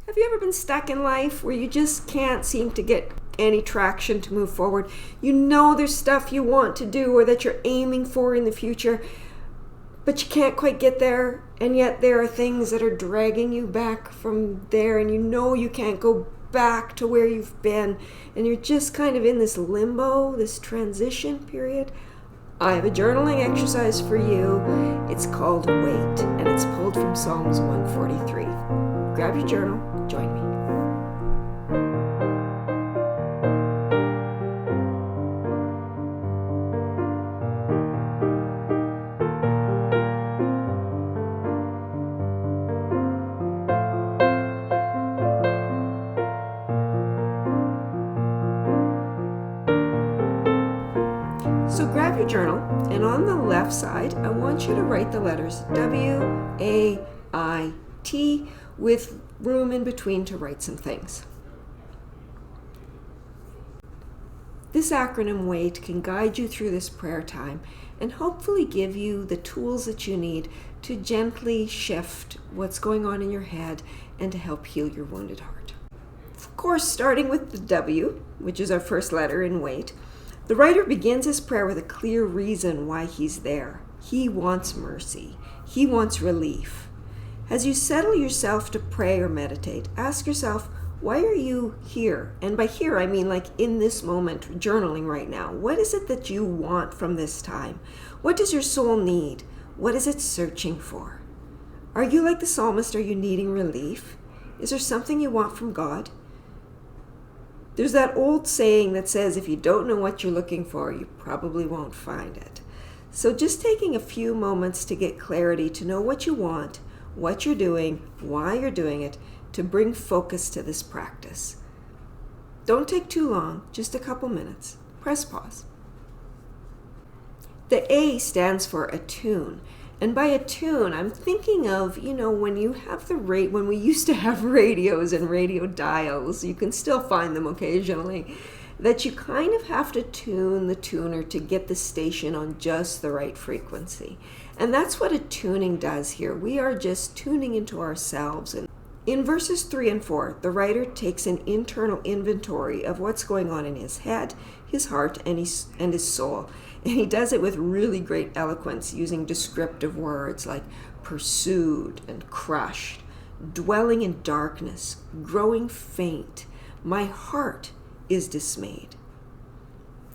Have you ever been stuck in life where you just can't seem to get any traction to move forward? You know there's stuff you want to do or that you're aiming for in the future, but you can't quite get there, and yet there are things that are dragging you back from there, and you know you can't go back to where you've been, and you're just kind of in this limbo, this transition period. I have a journaling exercise for you. It's called W.A.I.T, and it's pulled from Psalms 143. Grab your journal, join me. So grab your journal, and on the left side, I want you to write the letters W.A.I.T with room in between to write some things. This acronym W.A.I.T can guide you through this prayer time and hopefully give you the tools that you need to gently shift what's going on in your head and to help heal your wounded heart. Of course, starting with the W, which is our first letter in W.A.I.T, the writer begins his prayer with a clear reason why he's there. He wants mercy. He wants relief. As you settle yourself to pray or meditate, ask yourself, why are you here? And by here, I mean like in this moment, journaling right now. What is it that you want from this time? What does your soul need? What is it searching for? Are you like the psalmist? Are you needing relief? Is there something you want from God? There's that old saying that says if you don't know what you're looking for, you probably won't find it. So just taking a few moments to get clarity, to know what you want, what you're doing, why you're doing it, to bring focus to this practice. Don't take too long, just a couple minutes. Press pause. The A stands for attune. And by attune, I'm thinking of, when you have when we used to have radios and radio dials, you can still find them occasionally, that you kind of have to tune the tuner to get the station on just the right frequency. And that's what attuning does here. We are just tuning into ourselves. And in verses 3 and 4, the writer takes an internal inventory of what's going on in his head, his heart, and his soul. And he does it with really great eloquence, using descriptive words like pursued and crushed, dwelling in darkness, growing faint. My heart is dismayed.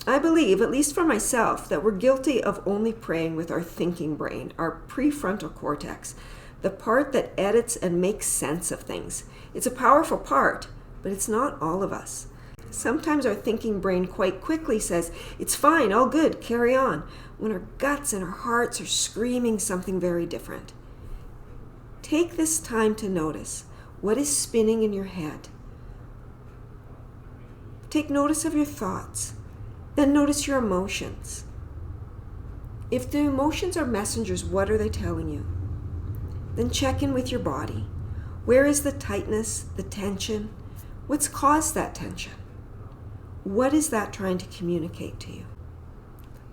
I believe, at least for myself, that we're guilty of only praying with our thinking brain, our prefrontal cortex, the part that edits and makes sense of things. It's a powerful part, but it's not all of us. Sometimes our thinking brain quite quickly says, it's fine, all good, carry on, when our guts and our hearts are screaming something very different. Take this time to notice what is spinning in your head. Take notice of your thoughts, then notice your emotions. If the emotions are messengers, what are they telling you? Then check in with your body. Where is the tightness, the tension? What's caused that tension? What is that trying to communicate to you?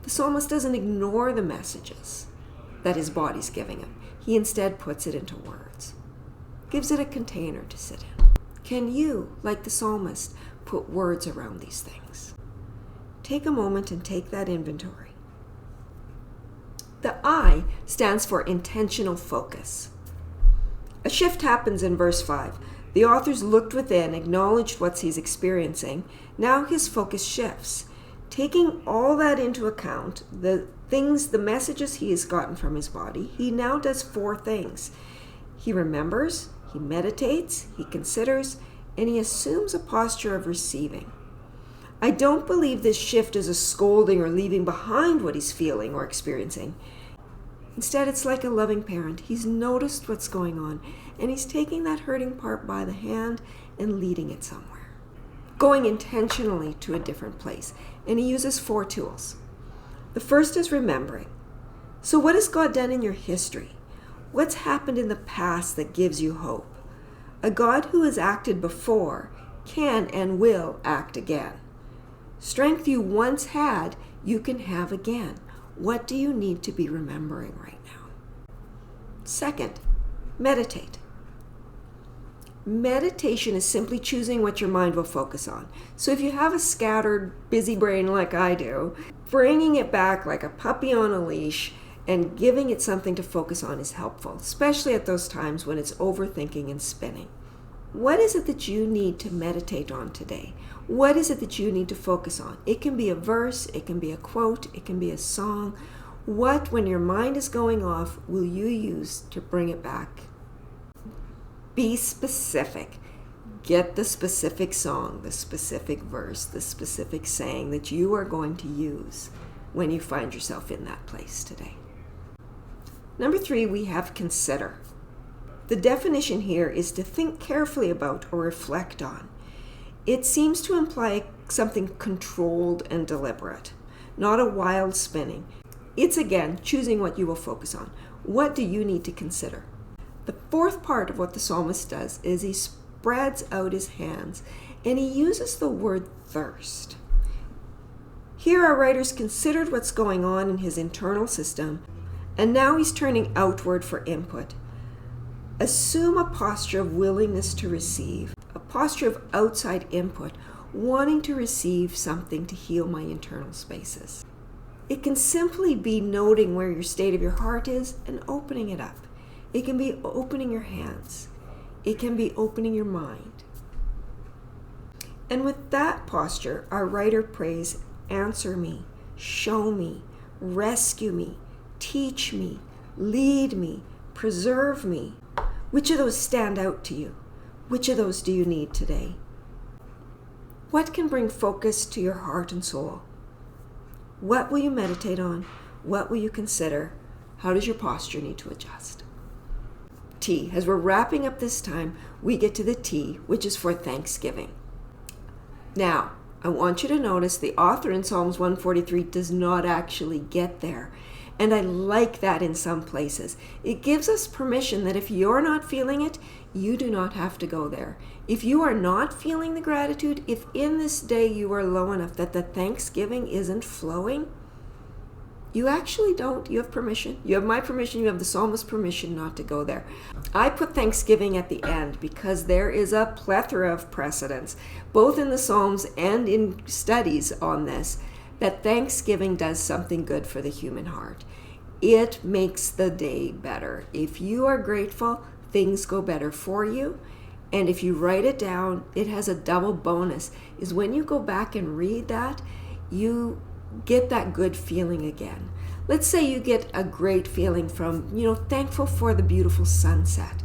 The psalmist doesn't ignore the messages that his body's giving him. He instead puts it into words, gives it a container to sit in. Can you, like the psalmist, put words around these things? Take a moment and take that inventory. The I stands for intentional focus. A shift happens in verse 5. The author's looked within, acknowledged what he's experiencing. Now his focus shifts. Taking all that into account, the messages he has gotten from his body, he now does 4 things. He remembers, he meditates, he considers, and he assumes a posture of receiving. I don't believe this shift is a scolding or leaving behind what he's feeling or experiencing. Instead, it's like a loving parent. He's noticed what's going on, and he's taking that hurting part by the hand and leading it somewhere, going intentionally to a different place. And he uses 4 tools. The first is remembering. So what has God done in your history? What's happened in the past that gives you hope? A God who has acted before can and will act again. Strength you once had, you can have again. What do you need to be remembering right now? Second, meditate. Meditation is simply choosing what your mind will focus on. So if you have a scattered, busy brain like I do, bringing it back like a puppy on a leash and giving it something to focus on is helpful, especially at those times when it's overthinking and spinning. What is it that you need to meditate on today? What is it that you need to focus on? It can be a verse, it can be a quote, it can be a song. What, when your mind is going off, will you use to bring it back? Be specific. Get the specific song, the specific verse, the specific saying that you are going to use when you find yourself in that place today. Number 3, we have consider. The definition here is to think carefully about or reflect on. It seems to imply something controlled and deliberate, not a wild spinning. It's again choosing what you will focus on. What do you need to consider? The fourth part of what the psalmist does is he spreads out his hands and he uses the word thirst. Here our writer's considered what's going on in his internal system, and now he's turning outward for input. Assume a posture of willingness to receive, a posture of outside input, wanting to receive something to heal my internal spaces. It can simply be noting where your state of your heart is and opening it up. It can be opening your hands. It can be opening your mind. And with that posture, our writer prays, answer me, show me, rescue me, teach me, lead me, preserve me. Which of those stand out to you? Which of those do you need today? What can bring focus to your heart and soul? What will you meditate on? What will you consider? How does your posture need to adjust? T. As we're wrapping up this time, we get to the T, which is for Thanksgiving. Now, I want you to notice the author in Psalms 143 does not actually get there. And I like that in some places. It gives us permission that if you're not feeling it, you do not have to go there. If you are not feeling the gratitude, if in this day you are low enough that the thanksgiving isn't flowing, you actually don't. You have permission. You have my permission. You have the psalmist's permission not to go there. I put Thanksgiving at the end because there is a plethora of precedents, both in the Psalms and in studies on this, that Thanksgiving does something good for the human heart. It makes the day better. If you are grateful, things go better for you. And if you write it down, it has a double bonus, is when you go back and read that, you get that good feeling again. Let's say you get a great feeling from, thankful for the beautiful sunset.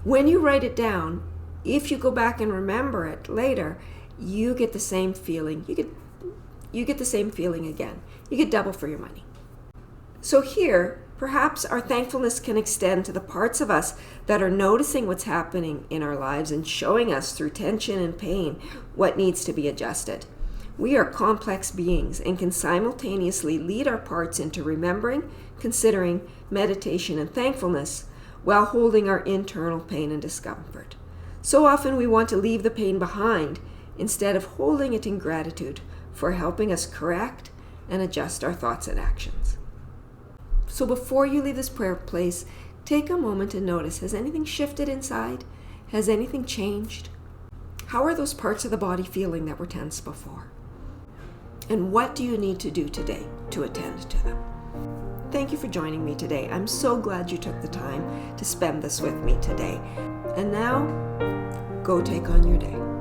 When you write it down, if you go back and remember it later, you get the same feeling. You get the same feeling again. You get double for your money. So here, perhaps our thankfulness can extend to the parts of us that are noticing what's happening in our lives and showing us through tension and pain what needs to be adjusted. We are complex beings and can simultaneously lead our parts into remembering, considering, meditation, and thankfulness while holding our internal pain and discomfort. So often we want to leave the pain behind instead of holding it in gratitude for helping us correct and adjust our thoughts and actions. So before you leave this prayer place, take a moment and notice, has anything shifted inside? Has anything changed? How are those parts of the body feeling that were tense before? And what do you need to do today to attend to them? Thank you for joining me today. I'm so glad you took the time to spend this with me today. And now, go take on your day.